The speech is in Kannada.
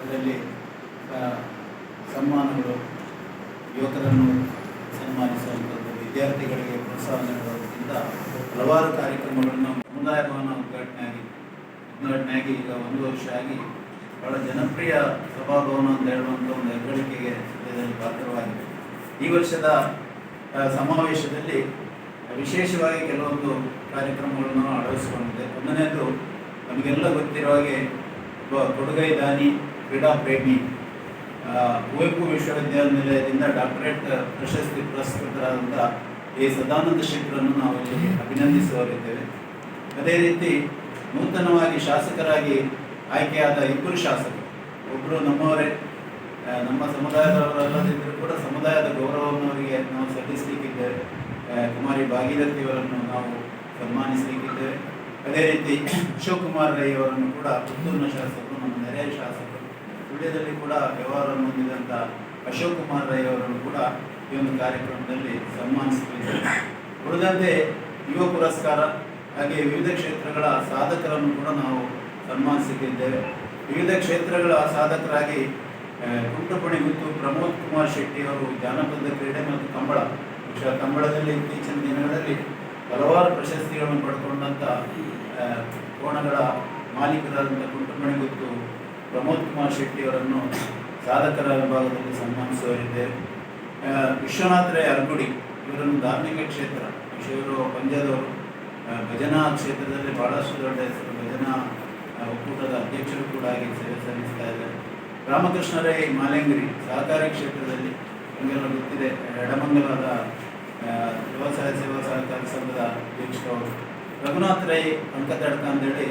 ಅದರಲ್ಲಿ ಸನ್ಮಾನಗಳು, ಯುವಕರನ್ನು ಸನ್ಮಾನಿಸುವಂಥದ್ದು, ವಿದ್ಯಾರ್ಥಿಗಳಿಗೆ ಪ್ರೋತ್ಸಾಹ ನೀಡುವುದರಿಂದ ಹಲವಾರು ಕಾರ್ಯಕ್ರಮಗಳನ್ನು ಸಮುದಾಯ ಭವನ ಉದ್ಘಾಟನೆಯಾಗಿ ಈಗ 1 ವರ್ಷ ಆಗಿ ಬಹಳ ಜನಪ್ರಿಯ ಸಭಾಭವನ ಅಂತ ಹೇಳುವಂಥ ಒಂದು ಹೆಗ್ಗಳಿಕೆಗೆ ಸದ್ಯದಲ್ಲಿ ಪಾತ್ರವಾಗಿದೆ. ಈ ವರ್ಷದ ಸಮಾವೇಶದಲ್ಲಿ ವಿಶೇಷವಾಗಿ ಕೆಲವೊಂದು ಕಾರ್ಯಕ್ರಮಗಳನ್ನು ಅಳವಡಿಸಿಕೊಂಡಿದೆ. ಒಂದನೇದು ನಮಗೆಲ್ಲ ಗೊತ್ತಿರುವ ಹಾಗೆ ಒಬ್ಬ ಕೊಡುಗೈ ದಾನಿ, ಕ್ರೀಡಾ ಪ್ರೇಮಿ, ಕುವೆಂಪು ವಿಶ್ವವಿದ್ಯಾನಿಲಯದಿಂದ ಡಾಕ್ಟರೇಟ್ ಪ್ರಶಸ್ತಿ ಪುರಸ್ಕೃತರಾದಂಥ ಎ ಸದಾನಂದ ಶೆಟ್ಟರನ್ನು ನಾವು ಇಲ್ಲಿ ಅಭಿನಂದಿಸುವರಿದ್ದೇವೆ. ಅದೇ ರೀತಿ ನೂತನವಾಗಿ ಶಾಸಕರಾಗಿ ಆಯ್ಕೆಯಾದ 2 ಶಾಸಕರು, ಒಬ್ಬರು ನಮ್ಮವರೇ, ನಮ್ಮ ಸಮುದಾಯದವರಲ್ಲದಿದ್ದರೂ ಕೂಡ ಸಮುದಾಯದ ಗೌರವವನ್ನು ಅವರಿಗೆ ನಾವು ಸಲ್ಲಿಸಲಿಕ್ಕಿದ್ದೇವೆ. ಕುಮಾರಿ ಭಾಗೀರಥಿಯವರನ್ನು ನಾವು ಸನ್ಮಾನಿಸಲಿಕ್ಕಿದ್ದೇವೆ. ಅದೇ ರೀತಿ ಅಶೋಕ್ ಕುಮಾರ್ ರೈ ಅವರನ್ನು ಕೂಡ ಪುತ್ತೂರಿನ ಶಾಸಕರು, ನಮ್ಮ ನೆರೆಯ ಶಾಸಕರು, ಸುಳ್ಯದಲ್ಲಿ ಕೂಡ ವ್ಯವಹಾರವನ್ನು ಹೊಂದಿದಂಥ ಅಶೋಕ್ ಕುಮಾರ್ ರೈ ಅವರನ್ನು ಕೂಡ ಈ ಒಂದು ಕಾರ್ಯಕ್ರಮದಲ್ಲಿ ಸನ್ಮಾನಿಸಲಿದ್ದೇವೆ. ಉಳಿದಂತೆ ಯುವ ಪುರಸ್ಕಾರ, ಹಾಗೆ ವಿವಿಧ ಕ್ಷೇತ್ರಗಳ ಸಾಧಕರನ್ನು ಕೂಡ ನಾವು ಸನ್ಮಾನಿಸುತ್ತಿದ್ದೇವೆ. ವಿವಿಧ ಕ್ಷೇತ್ರಗಳ ಸಾಧಕರಾಗಿ ಕುಂಟಪಣಿಗುತ್ತು ಪ್ರಮೋದ್ ಕುಮಾರ್ ಶೆಟ್ಟಿ ಅವರು ಜಾನಪದ ಕ್ರೀಡೆ ಮತ್ತು ಕಂಬಳದಲ್ಲಿ ಇತ್ತೀಚಿನ ದಿನಗಳಲ್ಲಿ ಹಲವಾರು ಪ್ರಶಸ್ತಿಗಳನ್ನು ಪಡ್ಕೊಂಡಂಥ ಕೋಣಗಳ ಮಾಲೀಕರಾದಂಥ ಕುಂಟಪಣಿಗುತ್ತು ಪ್ರಮೋದ್ ಕುಮಾರ್ ಶೆಟ್ಟಿ ಅವರನ್ನು ಸಾಧಕರ ವಿಭಾಗದಲ್ಲಿ ಸನ್ಮಾನಿಸುವರಿದ್ದೇವೆ. ವಿಶ್ವನಾಥ ರೈ ಅರ್ಗುಡಿ ಇವರನ್ನು ಧಾರ್ಮಿಕ ಕ್ಷೇತ್ರ, ಇವರು ಪಂಜಾದವರು, ಭಜನಾ ಕ್ಷೇತ್ರದಲ್ಲಿ ಬಹಳಷ್ಟು ದೊಡ್ಡ ಹೆಸರು, ಭಜನಾ ಒಕ್ಕೂಟದ ಅಧ್ಯಕ್ಷರು ಕೂಡ ಆಗಿ ಸೇವೆ ಸಲ್ಲಿಸ್ತಾ ಇದ್ದಾರೆ. ರಾಮಕೃಷ್ಣ ರೈ ಮಾಲೆಂಗರಿ ಸಹಕಾರಿ ಕ್ಷೇತ್ರದಲ್ಲಿ ನಮಗೆಲ್ಲ ಗೊತ್ತಿದೆ, ಎಡಮಂಗಲದ ವ್ಯವಸಾಯ ಸೇವಾ ಸಹಕಾರಿ ಸಂಘದ ಅಧ್ಯಕ್ಷರು. ರಘುನಾಥ್ ರೈ ಅಂಕತಡ್ಕ ಅಂತೇಳಿ